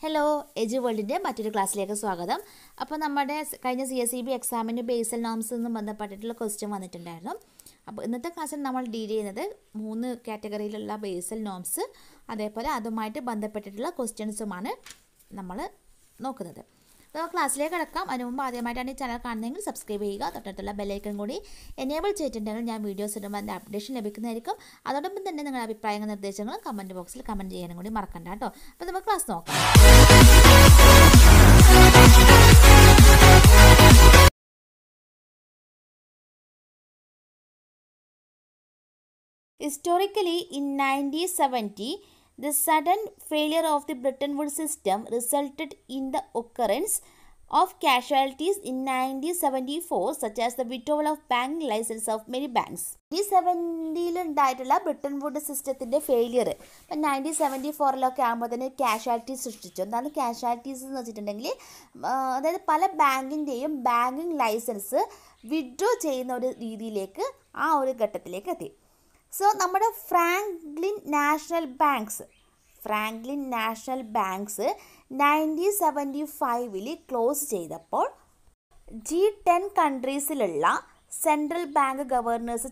Hello എജു വേൾഡിൻ്റെ മറ്റൊരു ക്ലാസ്സിലേക്ക് സ്വാഗതം. അപ്പോൾ നമ്മുടെ കഴിഞ്ഞ CSEB എക്സാമിന് ബേസൽ നോംസ് എന്നും ബന്ധപ്പെട്ടിട്ടുള്ള ക്വസ്റ്റ്യൻ വന്നിട്ടുണ്ടായിരുന്നു. അപ്പോൾ ഇന്നത്തെ ക്ലാസ്സിൽ നമ്മൾ ഡീൽ ചെയ്യുന്നത് 3 കാറ്റഗറിയിലുള്ള ബേസൽ നോംസ് അതേപോലെ അതുമായിട്ട് ബന്ധപ്പെട്ടിട്ടുള്ള ക്വസ്റ്റ്യൻസുമാണ് നമ്മൾ നോക്കുന്നത്. അപ്പോൾ ക്ലാസ്സിലേക്ക് കിടക്കാം. അതിന് മുമ്പ് ആദ്യമായിട്ടാണ് ഈ ചാനൽ കാണുന്നതെങ്കിൽ സബ്സ്ക്രൈബ് ചെയ്യുക. തൊട്ടടുത്തുള്ള ബെല്ലൈക്കൺ കൂടി എനേബിൾ ചെയ്തിട്ടുണ്ടെങ്കിൽ ഞാൻ വീഡിയോസ് ഇടുമ്പോൾ അതിൻ്റെ അപ്ഡേഷൻ ലഭിക്കുന്നതായിരിക്കും. അതോടൊപ്പം തന്നെ നിങ്ങളുടെ അഭിപ്രായങ്ങളും നിർദ്ദേശങ്ങളും കമൻറ്റ് ബോക്സിൽ കമൻറ്റ് ചെയ്യാനും കൂടി മറക്കണ്ട കേട്ടോ. അപ്പോൾ നമുക്ക് ക്ലാസ് നോക്കാം. Historically, in 1970, the sudden failure of the Bretton Woods system resulted in the occurrence of casualties in 1974, such as the withdrawal of banking license of many banks. 1970 ഉണ്ടായിട്ടുള്ള ബ്രിട്ടൻ വുഡ് സിസ്റ്റത്തിൻ്റെ failure ഇപ്പം 1974 ആകുമ്പോൾ തന്നെ casualties സൃഷ്ടിച്ചു. എന്താണ് casualties എന്ന് വെച്ചിട്ടുണ്ടെങ്കിൽ അതായത് പല ബാങ്കിൻ്റെയും ബാങ്കിങ് ലൈസൻസ് വിഡ്രോ ചെയ്യുന്ന ഒരു രീതിയിലേക്ക് ആ ഒരു ഘട്ടത്തിലേക്ക് എത്തി. സോ നമ്മുടെ ഫ്രാങ്ക്ലിൻ നാഷണൽ ബാങ്ക്സ് 1975 ക്ലോസ് ചെയ്തപ്പോൾ G10 കൺട്രീസിലുള്ള സെൻട്രൽ ബാങ്ക് ഗവർണേഴ്സ്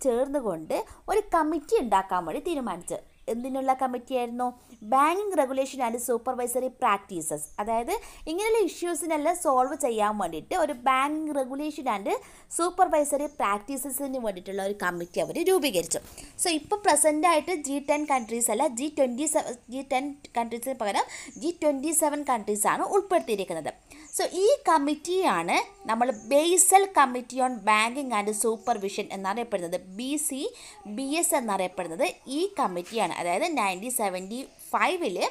ചേർന്നുകൊണ്ട് ഒരു കമ്മിറ്റി ഉണ്ടാക്കാൻ വേണ്ടി തീരുമാനിച്ചു. എന്തിനുള്ള കമ്മിറ്റിയായിരുന്നു? Banking regulation and supervisory practices. അതായത് ഇങ്ങനെയുള്ള ഇഷ്യൂസിനെല്ലാം സോൾവ് ചെയ്യാൻ വേണ്ടിയിട്ട് ഒരു ബാങ്കിങ് റെഗുലേഷൻ ആൻഡ് സൂപ്പർവൈസറി പ്രാക്ടീസസിന് വേണ്ടിയിട്ടുള്ള ഒരു കമ്മിറ്റി അവർ രൂപീകരിച്ചു. സോ ഇപ്പോൾ പ്രസൻ്റായിട്ട് G10 കൺട്രീസ് അല്ല, G10 കൺട്രീസിന് പകരം G27 കൺട്രീസാണ് ഉൾപ്പെടുത്തിയിരിക്കുന്നത്. സോ ഈ കമ്മിറ്റിയാണ് നമ്മൾ Basel committee on banking and supervision എന്നറിയപ്പെടുന്നത്. BCBS എന്നറിയപ്പെടുന്നത് ഈ കമ്മിറ്റിയാണ്. അതായത് 1975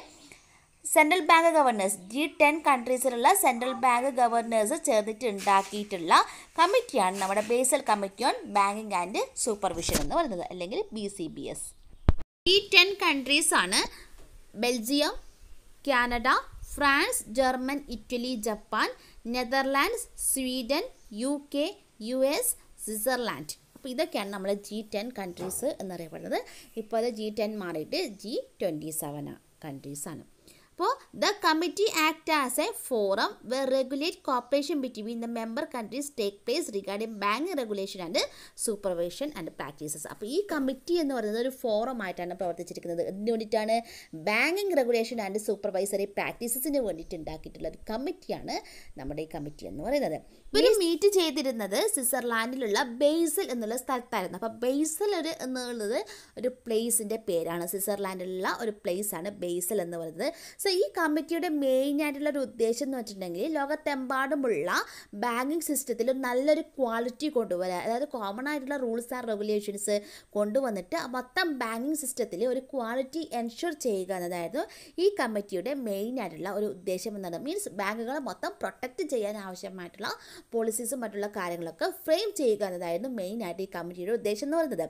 സെൻട്രൽ ബാങ്ക് ഗവർണേഴ്സ് G10 കൺട്രീസിലുള്ള സെൻട്രൽ ബാങ്ക് ഗവർണേഴ്സ് ചേർന്നിട്ട് ഉണ്ടാക്കിയിട്ടുള്ള കമ്മിറ്റിയാണ് നമ്മുടെ Basel committee on banking and supervision എന്ന് പറയുന്നത്, അല്ലെങ്കിൽ BCBS. G10 കൺട്രീസാണ് Belgium, Canada, France, German, Italy, Japan, Netherlands, Sweden, UK, US, Switzerland. അപ്പോൾ ഇതൊക്കെയാണ് നമ്മൾ G10 കൺട്രീസ് എന്നറിയപ്പെടുന്നത്. ഇപ്പോൾ അത് G10 മാറിയിട്ട് G27 കൺട്രീസാണ്. അപ്പോൾ the committee act as a forum where regulate cooperation between the member countries take place regarding banking regulation and supervision and practices. അപ്പോൾ ഈ കമ്മിറ്റി എന്ന് പറയുന്നത് ഒരു ഫോറം ആയിട്ടാണ് പ്രവർത്തിച്ചിരിക്കുന്നത്. എന്തിനു വേണ്ടിയിട്ടാണ്? ബാങ്കിങ് റെഗുലേഷൻ ആൻഡ് സൂപ്പർവൈസറി പ്രാക്ടീസസിന് വേണ്ടിയിട്ട് ഉണ്ടാക്കിയിട്ടുള്ള ഒരു കമ്മിറ്റിയാണ് നമ്മുടെ ഈ കമ്മിറ്റി എന്ന് പറയുന്നത്. ഇവർ മീറ്റ് ചെയ്തിരുന്നത് സ്വിറ്റ്സർലാൻഡിലുള്ള ബേസൽ എന്നുള്ള സ്ഥലത്തായിരുന്നു. അപ്പോൾ ബേസൽ എന്നുള്ളത് ഒരു പ്ലേസിൻ്റെ പേരാണ്. സ്വിറ്റ്സർലാൻഡിലുള്ള ഒരു പ്ലേസാണ് ബേസൽ എന്ന് പറയുന്നത്. സോ ഈ കമ്മിറ്റിയുടെ മെയിൻ ആയിട്ടുള്ള ഒരു ഉദ്ദേശം എന്ന് വെച്ചിട്ടുണ്ടെങ്കിൽ ലോകത്തെമ്പാടുമുള്ള ബാങ്കിങ് സിസ്റ്റത്തിൽ നല്ലൊരു ക്വാളിറ്റി കൊണ്ടുവരിക. അതായത് കോമൺ ആയിട്ടുള്ള റൂൾസ് ആൻഡ് റെഗുലേഷൻസ് കൊണ്ടുവന്നിട്ട് മൊത്തം ബാങ്കിങ് സിസ്റ്റത്തിൽ ഒരു ക്വാളിറ്റി എൻഷുർ ചെയ്യുക എന്നതായിരുന്നു ഈ കമ്മിറ്റിയുടെ മെയിൻ ആയിട്ടുള്ള ഒരു ഉദ്ദേശം എന്നത്. മീൻസ് ബാങ്കുകളെ മൊത്തം പ്രൊട്ടക്റ്റ് ചെയ്യാൻ ആവശ്യമായിട്ടുള്ള പോളിസീസും മറ്റുള്ള കാര്യങ്ങളൊക്കെ ഫ്രെയിം ചെയ്യുക എന്നതായിരുന്നു മെയിൻ ആയിട്ട് ഈ കമ്മിറ്റിയുടെ ഉദ്ദേശം എന്ന് പറയുന്നത്.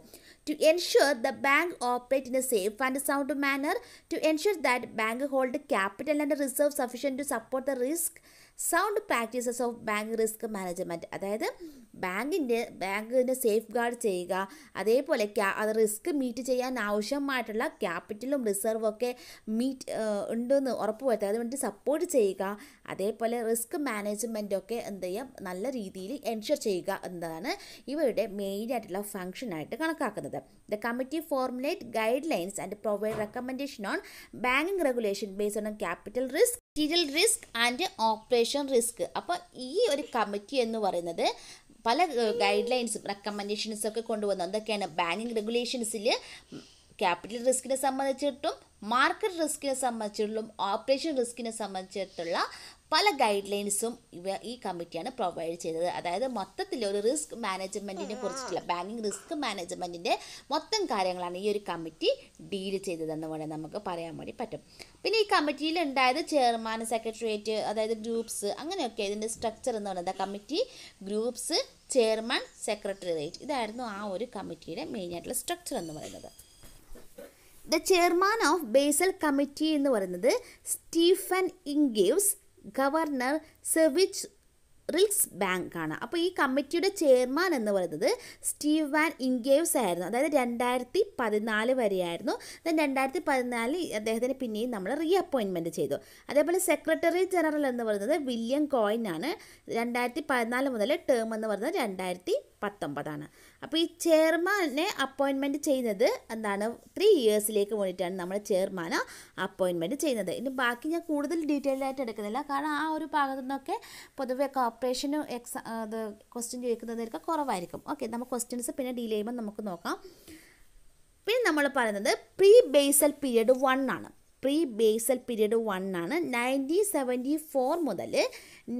To ensure the bank operate in a safe and sound manner, to ensure that bank hold capital and reserve sufficient to support the risk sound practices of bank risk management. അതായത് ബാങ്കിനെ safe guard ചെയ്യുക, അതേപോലെ അത് risk meet ചെയ്യാൻ ആവശ്യമായിട്ടുള്ള ക്യാപിറ്റലും റിസർവും ഒക്കെ ഉണ്ടെന്ന് ഉറപ്പുവരുത്തുക, അതുകൊണ്ട് സപ്പോർട്ട് ചെയ്യുക, അതേപോലെ റിസ്ക് മാനേജ്മെൻറ്റൊക്കെ എന്ത് ചെയ്യുക നല്ല രീതിയിൽ എൻഷുർ ചെയ്യുക എന്നതാണ് ഇവരുടെ മെയിൻ ആയിട്ടുള്ള ഫംഗ്ഷനായിട്ട് കണക്കാക്കുന്നത്. The committee formulate guide lines and provide recommendation on banking regulation based on capital risk, material risk and operation risk. അപ്പോൾ ഈ ഒരു കമ്മിറ്റി എന്ന് പറയുന്നത് പല ഗൈഡ് ലൈൻസും റെക്കമെൻഡേഷൻസൊക്കെ കൊണ്ടുവന്നു. എന്തൊക്കെയാണ്? ബാങ്കിങ് റെഗുലേഷൻസിൽ ക്യാപിറ്റൽ റിസ്കിനെ സംബന്ധിച്ചിട്ടും മാർക്കറ്റ് റിസ്കിനെ സംബന്ധിച്ചിട്ടും ഓപ്പറേഷൻ റിസ്കിനെ സംബന്ധിച്ചിട്ടുള്ള പല ഗൈഡ് ലൈൻസും ഈ കമ്മിറ്റിയാണ് പ്രൊവൈഡ് ചെയ്തത്. അതായത് മൊത്തത്തിൽ ഒരു റിസ്ക് മാനേജ്മെൻറ്റിനെ കുറിച്ചിട്ടുള്ള ബാങ്കിങ് റിസ്ക് മാനേജ്മെൻറ്റിൻ്റെ മൊത്തം കാര്യങ്ങളാണ് ഈ ഒരു കമ്മിറ്റി ഡീൽ ചെയ്തതെന്ന് വേണമെങ്കിൽ നമുക്ക് പറയാൻ വേണ്ടി പറ്റും. പിന്നെ ഈ കമ്മിറ്റിയിൽ ഉണ്ടായത് ചെയർമാൻ, സെക്രട്ടേറിയറ്റ്, അതായത് ഗ്രൂപ്പ്സ്, അങ്ങനെയൊക്കെ ഇതിൻ്റെ സ്ട്രക്ചർ എന്ന് പറയുന്നത് കമ്മിറ്റി, ഗ്രൂപ്പ്സ്, ചെയർമാൻ, സെക്രട്ടേറിയറ്റ്, ഇതായിരുന്നു ആ ഒരു കമ്മിറ്റിയുടെ മെയിൻ ആയിട്ടുള്ള സ്ട്രക്ചർ എന്ന് പറയുന്നത്. The chairman of basal committee എന്ന് പറയുന്നത് സ്റ്റീഫൻ ഇംഗേവ്സ്, ഗവർണർ സെവിച്ച് റിൽസ് ബാങ്ക് ആണ്. അപ്പോൾ ഈ കമ്മിറ്റിയുടെ ചെയർമാൻ എന്ന് പറയുന്നത് സ്റ്റീവ് വാൻ ഇൻഗേവ്സ് ആയിരുന്നു. അതായത് 2014 വരെയായിരുന്നു. ദെൻ 2014 അദ്ദേഹത്തിന് പിന്നെയും നമ്മൾ റീ അപ്പോയിൻമെൻറ്റ് ചെയ്തു. അതേപോലെ സെക്രട്ടറി ജനറൽ എന്ന് പറയുന്നത് വില്യം കോയിൻ ആണ്. 2014 മുതൽ ടേം എന്ന് പറയുന്നത് 2019. അപ്പോൾ ഈ ചെയർമാനെ അപ്പോയിൻമെൻറ്റ് ചെയ്യുന്നത് എന്താണ് 3 ഇയേഴ്സിലേക്ക് വേണ്ടിയിട്ടാണ് നമ്മൾ ചെയർമാനെ അപ്പോയിൻമെൻറ്റ് ചെയ്യുന്നത്. ഇനി ബാക്കി ഞാൻ കൂടുതൽ ഡീറ്റെയിൽ ആയിട്ട് എടുക്കുന്നില്ല, കാരണം ആ ഒരു ഭാഗത്തു നിന്നൊക്കെ പൊതുവെ കോർപ്പറേഷനും അത് ക്വസ്റ്റ്യൻ ചോദിക്കുന്നതിനൊക്കെ കുറവായിരിക്കും. ഓക്കെ, നമുക്ക് ക്വസ്റ്റ്യൻസ് പിന്നെ ഡീൽ ചെയ്യുമ്പോൾ നമുക്ക് നോക്കാം. പിന്നെ നമ്മൾ പറയുന്നത് പ്രീ ബേസൽ പീരീഡ് 1 ആണ്. പ്രീ ബേസൽ പീരീഡ് 1 ആണ്. 1974 മുതൽ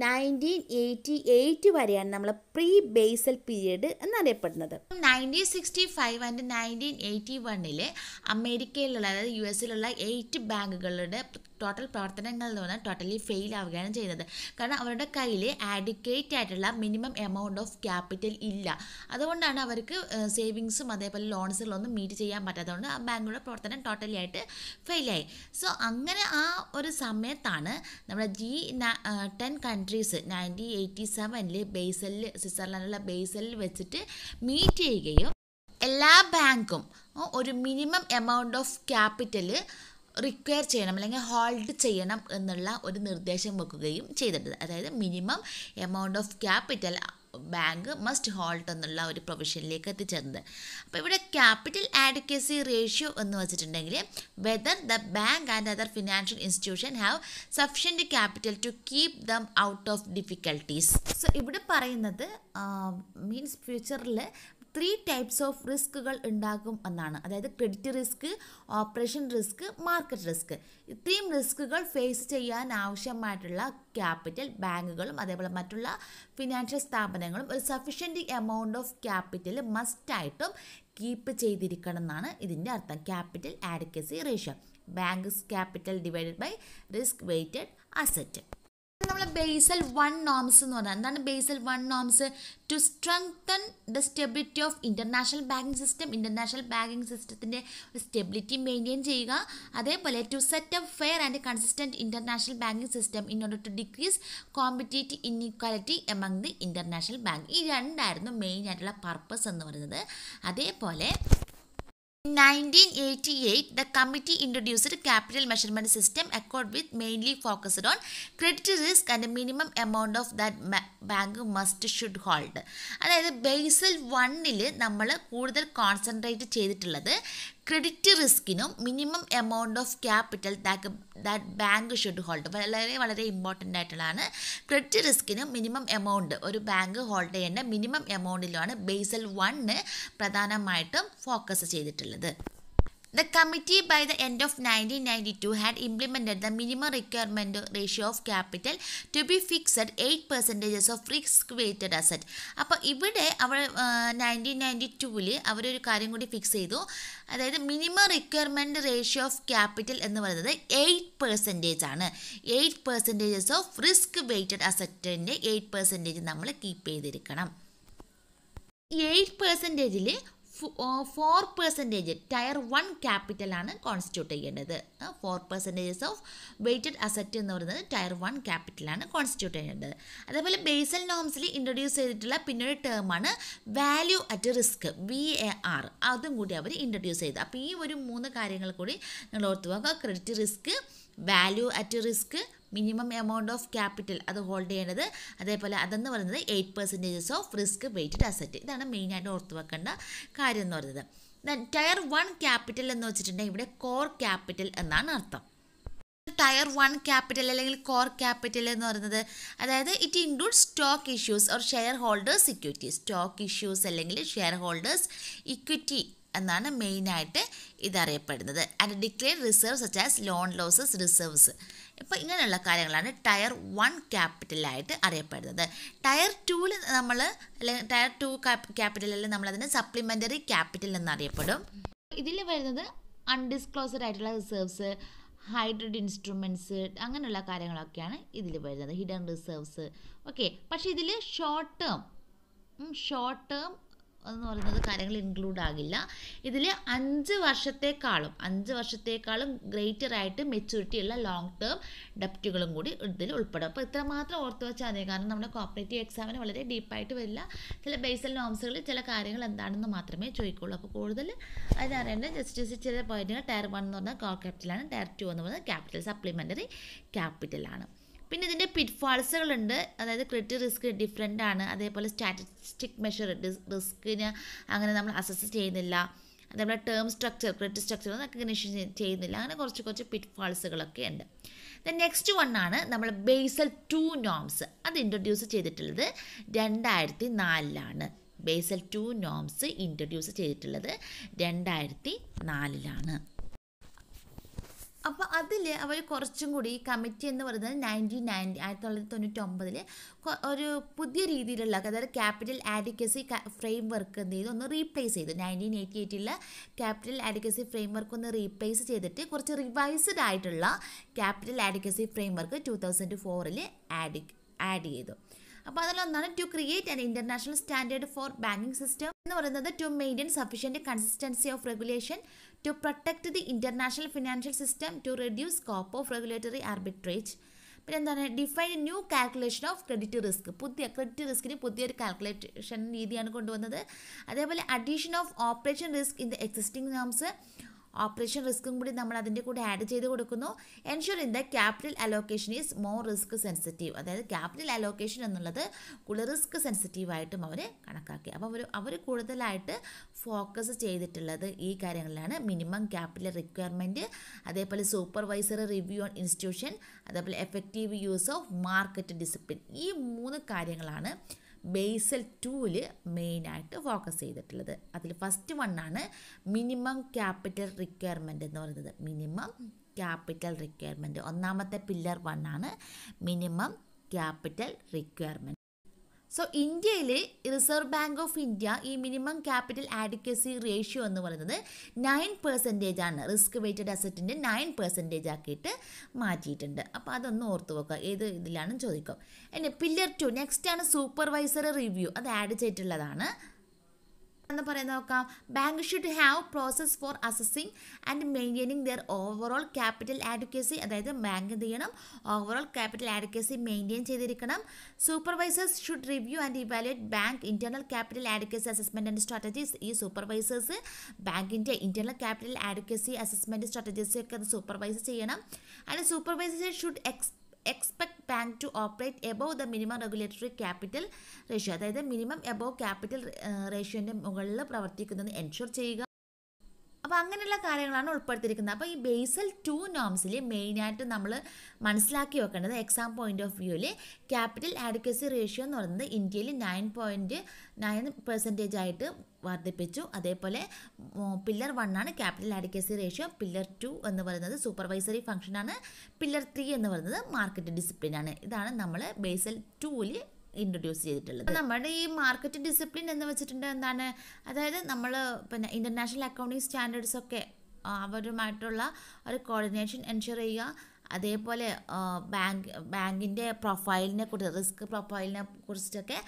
1988 വരെയാണ് നമ്മൾ പ്രീ ബേസൽ പീരീഡ് എന്നറിയപ്പെടുന്നത്. 1965 ആൻഡ് 1981 അമേരിക്കയിലുള്ള, അതായത് US-ലുള്ള 8 ബാങ്കുകളുടെ ടോട്ടൽ പ്രവർത്തനങ്ങൾ എന്ന് പറഞ്ഞാൽ ടോട്ടലി ഫെയിൽ ആവുകയാണ് ചെയ്യുന്നത്. കാരണം അവരുടെ കയ്യിൽ ആഡിക്വേറ്റ് ആയിട്ടുള്ള മിനിമം എമൗണ്ട് ഓഫ് ക്യാപിറ്റൽ ഇല്ല. അതുകൊണ്ടാണ് അവർക്ക് സേവിങ്സും അതേപോലെ ലോൺസുകളൊന്നും മീറ്റ് ചെയ്യാൻ പറ്റാത്തതുകൊണ്ട് ആ ബാങ്കുകളുടെ പ്രവർത്തനം ടോട്ടലി ആയിട്ട് ഫെയിലായി. സോ അങ്ങനെ ആ ഒരു സമയത്താണ് നമ്മുടെ G10 കൺട്രീസ് 1987 ബേസലിൽ, സ്വിറ്റ്സർലൻഡിലുള്ള ബേസലിൽ വെച്ചിട്ട് മീറ്റ് ചെയ്യുകയും എല്ലാ ബാങ്കും ഒരു minimum amount of capital require ചെയ്യണം അല്ലെങ്കിൽ ഹോൾഡ് ചെയ്യണം എന്നുള്ള ഒരു നിർദ്ദേശം വെക്കുകയും ചെയ്തിട്ടുണ്ട്. അതായത് minimum amount of capital bank must hold എന്നുള്ള ഒരു പ്രൊവിഷനിലേക്ക് എത്തിച്ചേർന്നത്. അപ്പോൾ ഇവിടെ ക്യാപിറ്റൽ ആഡിക്വസി റേഷ്യോ എന്ന് വെച്ചിട്ടുണ്ടെങ്കിൽ whether the bank and other financial institution have sufficient capital to keep them out of difficulties. So ഇവിടെ പറയുന്നത് മീൻസ് ഫ്യൂച്ചറിൽ 3 ടൈപ്സ് ഓഫ് റിസ്കുകൾ ഉണ്ടാകും എന്നാണ്. അതായത് credit risk, operation risk, market risk. ഇത്രയും റിസ്കുകൾ ഫേസ് ചെയ്യാൻ ആവശ്യമായിട്ടുള്ള ക്യാപിറ്റൽ ബാങ്കുകളും അതേപോലെ മറ്റുള്ള ഫിനാൻഷ്യൽ സ്ഥാപനങ്ങളും ഒരു സഫിഷ്യൻറ്റ് എമൗണ്ട് ഓഫ് ക്യാപിറ്റൽ മസ്റ്റായിട്ടും കീപ്പ് ചെയ്തിരിക്കണം എന്നാണ് ഇതിൻ്റെ അർത്ഥം. Capital adequacy ratio, banks capital divided by risk weighted asset. നമ്മൾ ബേസൽ 1 നോംസ് എന്ന് പറഞ്ഞാൽ എന്താണ്? Basel 1 norms to strengthen the stability of international banking system. International banking സിസ്റ്റത്തിൻ്റെ സ്റ്റെബിലിറ്റി മെയിൻറ്റെയിൻ ചെയ്യുക. അതേപോലെ to set up fair and consistent international banking system in order to decrease competitive inequality among the international bank. ഈ രണ്ടായിരുന്നു main ആയിട്ടുള്ള purpose എന്ന് പറയുന്നത്. അതേപോലെ in 1988, the committee introduced a capital measurement system accord with mainly focused on credit risk and the minimum amount of that bank must should hold. അതായത് Basel 1 നമ്മൾ കൂടുതൽ concentrate ചെയ്തിട്ടുള്ളത് credit റിസ്കിനും minimum amount of capital that bank should hold. വളരെ വളരെ important ആയിട്ടുള്ളതാണ്. Credit റിസ്കിനും minimum amount ഒരു ബാങ്ക് ഹോൾഡ് ചെയ്യേണ്ട മിനിമം എമൗണ്ടിലുമാണ് ബേസൽ 1 പ്രധാനമായിട്ടും ഫോക്കസ് ചെയ്തിട്ടുള്ളത്. The committee by the end of 1992 had implemented the minimum requirement ratio of capital to be fixed at 8% of risk-weighted asset. അപ്പോൾ ഇവിടെ അവർ 1992 അവരൊരു കാര്യം കൂടി ഫിക്സ് ചെയ്തു. അതായത് minimum requirement ratio of capital എന്ന് പറയുന്നത് 8% ആണ്. 8% ഓഫ് റിസ്ക് വെയ്റ്റഡ് അസറ്റിൻ്റെ 8% നമ്മൾ കീപ്പ് ചെയ്തിരിക്കണം. 8%ൽ 4% ടയർ 1 ക്യാപിറ്റലാണ് കോൺസ്റ്റിറ്റ്യൂട്ട് ചെയ്യേണ്ടത്. 4% ഓഫ് വെയ്റ്റഡ് അസറ്റ് എന്ന് പറയുന്നത് ടയർ 1 ക്യാപിറ്റലാണ് കോൺസ്റ്റിറ്റ്യൂട്ട് ചെയ്യേണ്ടത്. അതേപോലെ ബേസൽ നോംസിൽ ഇൻട്രൊഡ്യൂസ് ചെയ്തിട്ടുള്ള പിന്നൊരു ടേമാണ് വാല്യൂ അറ്റ് റിസ്ക്, VAR. അതും കൂടി അവർ ഇൻട്രൊഡ്യൂസ് ചെയ്തു. അപ്പോൾ ഈ ഒരു 3 കാര്യങ്ങൾ കൂടി നിങ്ങൾ ഓർത്ത് വെക്കുക. Credit risk, value at risk, minimum amount of capital അത് ഹോൾഡ് ചെയ്യേണ്ടത്, അതേപോലെ അതെന്ന് പറയുന്നത് 8% ഓഫ് റിസ്ക് വെയ്റ്റഡ് അസറ്റ്. ഇതാണ് മെയിനായിട്ട് ഓർത്ത് വെക്കേണ്ട കാര്യം എന്ന് പറയുന്നത്. ദെൻ ടയർ 1 ക്യാപിറ്റൽ എന്ന് വെച്ചിട്ടുണ്ടെങ്കിൽ ഇവിടെ കോർ ക്യാപിറ്റൽ എന്നാണ് അർത്ഥം. ടയർ 1 ക്യാപിറ്റൽ അല്ലെങ്കിൽ കോർ ക്യാപിറ്റൽ എന്ന് പറയുന്നത് അതായത് it include stock issues or share holders equity. Stock issues അല്ലെങ്കിൽ ഷെയർ ഹോൾഡേഴ്സ് ഇക്വിറ്റി എന്നാണ് മെയിനായിട്ട് ഇതറിയപ്പെടുന്നത്. And declare reserve such as loan losses reserves. ഇപ്പോൾ ഇങ്ങനെയുള്ള കാര്യങ്ങളാണ് ടയർ 1 ക്യാപിറ്റലായിട്ട് അറിയപ്പെടുന്നത്. ടയർ 2 നമ്മൾ അല്ലെങ്കിൽ ടയർ 2 ക്യാപിറ്റലിൽ നമ്മളതിന് സപ്ലിമെൻ്ററി ക്യാപിറ്റൽ എന്നറിയപ്പെടും. ഇതിൽ വരുന്നത് അൺഡിസ്ക്ലോസ്ഡ് ആയിട്ടുള്ള റിസർവ്സ്, ഹൈബ്രിഡ് ഇൻസ്ട്രുമെൻറ്റ്സ് അങ്ങനെയുള്ള കാര്യങ്ങളൊക്കെയാണ് ഇതിൽ വരുന്നത്, ഹിഡൻ റിസർവ്സ്. ഓക്കെ, പക്ഷേ ഇതിൽ ഷോർട്ട് ടേം എന്ന് പറയുന്നത് കാര്യങ്ങൾ ഇൻക്ലൂഡ് ആകില്ല. ഇതിൽ 5 വർഷത്തേക്കാളും ഗ്രേറ്റർ ആയിട്ട് മെച്യൂരിറ്റി ഉള്ള ലോങ് ടേം ഡെപ്റ്റുകളും കൂടി ഇതിൽ ഉൾപ്പെടും. അപ്പോൾ ഇത്ര മാത്രം ഓർത്ത് വെച്ചാൽ മതി. കാരണം നമ്മുടെ കോപ്പറേറ്റീവ് എക്സാമിന് വളരെ ഡീപ്പായിട്ട് വരില്ല. ചില ബേസൽ നോംസുകളിൽ ചില കാര്യങ്ങൾ എന്താണെന്ന് മാത്രമേ ചോദിക്കുള്ളൂ. അപ്പോൾ കൂടുതൽ അതിനറിയേണ്ടത് ജസ്റ്റ് ചില പോയിന്റുകൾ ടയർ 1 എന്ന് പറഞ്ഞാൽ കോർ ക്യാപിറ്റലാണ്, ടയർ 2 എന്ന് പറയുന്നത് ക്യാപിറ്റൽ സപ്ലിമെൻ്ററി ക്യാപിറ്റലാണ്. പിന്നെ ഇതിൻ്റെ പിറ്റ്ഫാൾസുകളുണ്ട്. അതായത് ക്രെഡിറ്റ് റിസ്ക് ഡിഫറെൻ്റ് ആണ്. അതേപോലെ സ്റ്റാറ്റിസ്റ്റിക് മെഷർ റിസ്കിന് അങ്ങനെ നമ്മൾ അസസ് ചെയ്യുന്നില്ല. അതേപോലെ term structure credit structure recognition ചെയ്യുന്നില്ല. അങ്ങനെ കുറച്ച് പിറ്റ്ഫാൾസുകളൊക്കെ ഉണ്ട്. ദെൻ നെക്സ്റ്റ് വൺ ആണ് നമ്മൾ ബേസൽ 2 നോംസ്. അത് ഇൻട്രൊഡ്യൂസ് ചെയ്തിട്ടുള്ളത് 2004 ബേസൽ 2 നോംസ് ഇൻട്രൊഡ്യൂസ് ചെയ്തിട്ടുള്ളത് 2004. അപ്പോൾ അതിൽ അവർ കുറച്ചും കൂടി ഈ കമ്മിറ്റി എന്ന് പറയുന്നത് 1999 ഒരു പുതിയ രീതിയിലുള്ള, അതായത് ക്യാപിറ്റൽ ആഡിക്കസി ഫ്രെയിം വർക്ക് എന്ത് ചെയ്തു, ഒന്ന് റീപ്ലേസ് ചെയ്തു. 1988 ക്യാപിറ്റൽ ആഡിക്കസി ഫ്രെയിം വർക്ക് ഒന്ന് റീപ്ലേസ് ചെയ്തിട്ട് കുറച്ച് റിവൈസ്ഡ് ആയിട്ടുള്ള capital adequacy framework 2004 add ചെയ്തു. അപ്പോൾ അതിലൊന്നാണ് to create an international standard for banking system എന്ന് പറയുന്നത്, to maintain sufficient consistency of regulation, to protect the international financial system, to reduce scope of regulatory arbitrage. പിന്നെ എന്താണ്, define new calculation of credit risk. Credit റിസ്കിന് പുതിയൊരു കാൽക്കുലേഷൻ രീതിയാണ് കൊണ്ടുവന്നത്. അതേപോലെ addition of operation risk in the existing norms. Operation റിസ്ക്കും കൂടി നമ്മൾ അതിൻ്റെ കൂടെ ആഡ് ചെയ്ത് കൊടുക്കുന്നു. Ensure in the capital allocation is more risk sensitive. അതായത് ക്യാപിറ്റൽ അലോക്കേഷൻ എന്നുള്ളത് കൂടുതൽ റിസ്ക് സെൻസിറ്റീവായിട്ടും അവർ കണക്കാക്കി. അപ്പോൾ അവർ കൂടുതലായിട്ട് ഫോക്കസ് ചെയ്തിട്ടുള്ളത് ഈ കാര്യങ്ങളിലാണ്. മിനിമം ക്യാപിറ്റൽ റിക്വയർമെൻറ്റ്, അതേപോലെ സൂപ്പർവൈസറി റിവ്യൂ ഓൺ ഇൻസ്റ്റിറ്റ്യൂഷൻ, അതേപോലെ effective use of market discipline. ഈ 3 കാര്യങ്ങളാണ് ബേസൽ 2 മെയിനായിട്ട് ഫോക്കസ് ചെയ്തിട്ടുള്ളത്. അതിൽ ഫസ്റ്റ് വണ്ണാണ് മിനിമം ക്യാപിറ്റൽ റിക്വയർമെൻറ്റ് എന്ന് പറയുന്നത്. മിനിമം ക്യാപിറ്റൽ റിക്വയർമെൻറ്റ് ഒന്നാമത്തെ പില്ലർ 1 ആണ് മിനിമം ക്യാപിറ്റൽ റിക്വയർമെൻറ്റ്. സോ ഇന്ത്യയിൽ റിസർവ് ബാങ്ക് ഓഫ് ഇന്ത്യ ഈ മിനിമം ക്യാപിറ്റൽ ആഡിക്വസി റേഷ്യോ എന്ന് പറയുന്നത് 9% ആണ്. റിസ്ക് വെയ്റ്റഡ് അസറ്റിൻ്റെ 9% ആക്കിയിട്ട് മാറ്റിയിട്ടുണ്ട്. അപ്പോൾ അതൊന്ന് ഓർത്ത് വെക്കുക, ഏത് ഇതിലാണെന്ന് ചോദിക്കും. ഇനി പില്ലർ 2 നെക്സ്റ്റ് ആണ് സൂപ്പർവൈസറി റിവ്യൂ. അത് ആഡ് ചെയ്തിട്ടുള്ളതാണ് എന്ന് പറയുന്നത് നോക്കാം. Bank should have process for assessing and maintaining their overall capital adequacy. അതായത് ബാങ്ക് എന്ത് ചെയ്യണം, ഓവറോൾ ക്യാപിറ്റൽ ആഡിക്വസി മെയിൻറ്റെയിൻ ചെയ്തിരിക്കണം. Supervisors should review and evaluate bank internal capital adequacy assessment and strategies. ഈ സൂപ്പർവൈസേഴ്സ് ബാങ്കിൻ്റെ internal capital adequacy assessment strategies ഒക്കെ അത് supervise ചെയ്യണം. And supervisors should expect bank to operate above the minimum regulatory capital ratio. അതായത് minimum above capital ratioൻ്റെ മുകളിൽ പ്രവർത്തിക്കുന്നത് ensure ചെയ്യുക. അപ്പോൾ അങ്ങനെയുള്ള കാര്യങ്ങളാണ് ഉൾപ്പെടുത്തിയിരിക്കുന്നത്. അപ്പോൾ ഈ ബേസൽ 2 നോംസിൽ മെയിനായിട്ട് നമ്മൾ മനസ്സിലാക്കി വെക്കേണ്ടത് എക്സാം പോയിന്റ് ഓഫ് വ്യൂവിൽ ക്യാപിറ്റൽ ആഡിക്വസി റേഷ്യോ എന്ന് പറയുന്നത് ഇന്ത്യയിൽ 9.9% ആയിട്ട് വർദ്ധിപ്പിച്ചു. അതേപോലെ പില്ലർ 1 ആണ് ക്യാപിറ്റൽ ആഡിക്വസി റേഷ്യോ, പില്ലർ 2 എന്ന് പറയുന്നത് സൂപ്പർവൈസറി ഫംഗ്ഷനാണ്, പില്ലർ 3 എന്ന് പറയുന്നത് മാർക്കറ്റ് ഡിസിപ്ലിൻ ആണ്. ഇതാണ് നമ്മൾ ബേസൽ 2 ഇൻട്രൊഡ്യൂസ് ചെയ്തിട്ടുള്ളത്. നമ്മുടെ ഈ മാർക്കറ്റ് ഡിസിപ്ലിൻ എന്ന് വെച്ചിട്ടുണ്ട് എന്താണ്, അതായത് നമ്മൾ പിന്നെ ഇൻ്റർനാഷണൽ അക്കൗണ്ടിങ് സ്റ്റാൻഡേർഡ്സ് ഒക്കെ അവരുമായിട്ടുള്ള ഒരു കോർഡിനേഷൻ എൻഷുർ ചെയ്യുക. അതേപോലെ ബാങ്കിൻ്റെ പ്രൊഫൈലിനെ കുറിച്ച്, റിസ്ക് പ്രൊഫൈലിനെ കുറിച്ചിട്ടൊക്കെ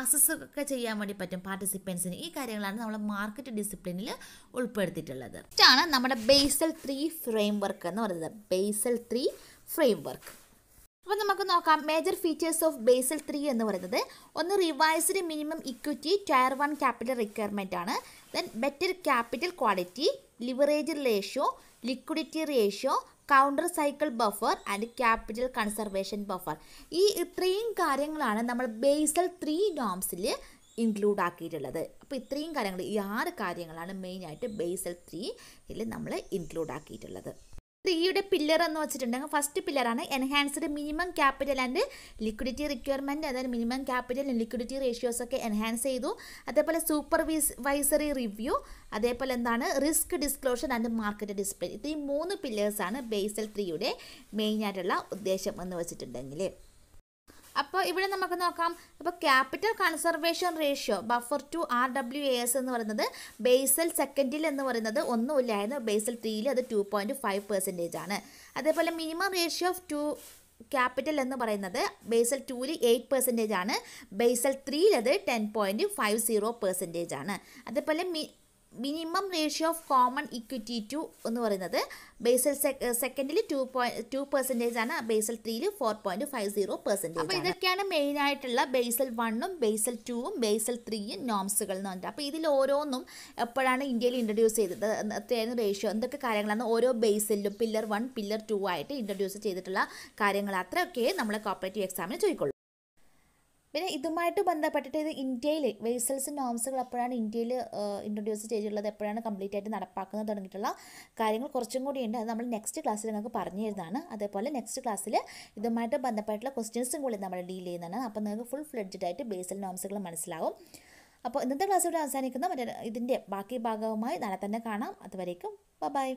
അസസ് ഒക്കെ ചെയ്യാൻ വേണ്ടി പറ്റും പാർട്ടിസിപ്പൻസിന്. ഈ കാര്യങ്ങളാണ് നമ്മൾ മാർക്കറ്റ് ഡിസിപ്ലിനിൽ ഉൾപ്പെടുത്തിയിട്ടുള്ളത്. ഇതാണ് നമ്മുടെ ബേസൽ 3 ഫ്രെയിം വർക്ക് എന്ന് പറയുന്നത്. Basel 3 framework. അപ്പോൾ നമുക്ക് നോക്കാം മേജർ ഫീച്ചേഴ്സ് ഓഫ് ബേസൽ 3 എന്ന് പറയുന്നത്. ഒന്ന്, revised minimum equity tier 1 capital requirement ആണ്. Then better capital quality, leverage ratio, liquidity ratio, counter cycle buffer and capital conservation buffer. ഈ ഇത്രയും കാര്യങ്ങളാണ് നമ്മൾ ബേസൽ 3 നോംസിൽ ഇൻക്ലൂഡ് ആക്കിയിട്ടുള്ളത്. അപ്പോൾ ഇത്രയും കാര്യങ്ങൾ, ഈ 6 കാര്യങ്ങളാണ് മെയിനായിട്ട് ബേസൽ 3 നമ്മൾ ഇൻക്ലൂഡ് ആക്കിയിട്ടുള്ളത്. 3യുടെ പില്ലർ എന്ന് വെച്ചിട്ടുണ്ടെങ്കിൽ ഫസ്റ്റ് പില്ലറാണ് enhanced minimum capital and liquidity requirement. അതായത് minimum capital and liquidity ratios ഒക്കെ എൻഹാൻസ് ചെയ്തു. അതേപോലെ സൂപ്പർവൈസറി റിവ്യൂ, അതേപോലെ എന്താണ് risk disclosure and market discipline. ഇത് ഈ 3 പില്ലേഴ്സാണ് ബേസൽ 3യുടെ മെയിനായിട്ടുള്ള ഉദ്ദേശം എന്ന് വെച്ചിട്ടുണ്ടെങ്കിൽ. അപ്പോൾ ഇവിടെ നമുക്ക് നോക്കാം. അപ്പോൾ capital conservation ratio buffer to RWAS എന്ന് പറയുന്നത് ബേസൽ 2 എന്ന് പറയുന്നത് ഒന്നുമില്ലായിരുന്നു. ബേസൽ 3 അത് 2.5% ആണ്. അതേപോലെ മിനിമം റേഷ്യോ ഓഫ് ക്യാപിറ്റൽ എന്ന് പറയുന്നത് ബേസൽ 2-ൽ 8% ആണ്, ബേസൽ 3-ൽ അത് 10.50% ആണ്. അതേപോലെ minimum ratio of common equity to എന്ന് പറയുന്നത് ബേസൽ സെക്കൻഡിൽ 2% ആണ്, ബേസൽ 3-ൽ 4.50%. അപ്പോൾ ഇതൊക്കെയാണ് മെയിനായിട്ടുള്ള ബേസൽ 1-ഉം ബേസൽ 2-ഉം ബേസൽ 3-യും നോംസുകൾ എന്ന് പറഞ്ഞിട്ട്. അപ്പോൾ ഇതിൽ ഓരോന്നും എപ്പോഴാണ് ഇന്ത്യയിൽ ഇൻട്രൊഡ്യൂസ് ചെയ്തത്, എത്രയാണ് റേഷ്യോ, എന്തൊക്കെ കാര്യങ്ങളാണ് ഓരോ ബേസലിലും പില്ലർ 1 പില്ലർ 2 ആയിട്ട് ഇൻട്രൊഡ്യൂസ് ചെയ്തിട്ടുള്ള കാര്യങ്ങൾ, അത്രയൊക്കെ നമ്മളെ കോപ്പറേറ്റീവ് എക്സാമിന് ചോദിക്കുള്ളൂ. പിന്നെ ഇതുമായിട്ട് ബന്ധപ്പെട്ടിട്ട് ഇത് ഇന്ത്യയിൽ ബേസൽസ് നോംസുകൾ എപ്പോഴാണ് ഇന്ത്യയിൽ ഇൻട്രൊഡ്യൂസ് ചെയ്തിട്ടുള്ളത്, എപ്പോഴാണ് കംപ്ലീറ്റ് ആയിട്ട് നടപ്പാക്കുന്നത് തുടങ്ങിയിട്ടുള്ള കാര്യങ്ങൾ കുറച്ചും കൂടി ഉണ്ട്. അത് നമ്മൾ നെക്സ്റ്റ് ക്ലാസ്സിൽ നിങ്ങൾക്ക് പറഞ്ഞു തരുന്നതാണ്. അതേപോലെ നെക്സ്റ്റ് ക്ലാസ്സിൽ ഇതുമായിട്ട് ബന്ധപ്പെട്ടുള്ള ക്വസ്റ്റ്യൻസും കൂടി നമ്മൾ ഡീൽ ചെയ്യുന്നതാണ്. അപ്പോൾ നിങ്ങൾക്ക് ഫുൾ ഫ്ലെഡ്ജഡ് ആയിട്ട് ബേസൽ നോംസുകൾ മനസ്സിലാവും. അപ്പോൾ ഇന്നത്തെ ക്ലാസ് ഇവിടെ അവസാനിക്കുന്ന ഇതിൻ്റെ ബാക്കി ഭാഗവുമായി നാളെ തന്നെ കാണാം. അതുവരേക്കും ബൈ.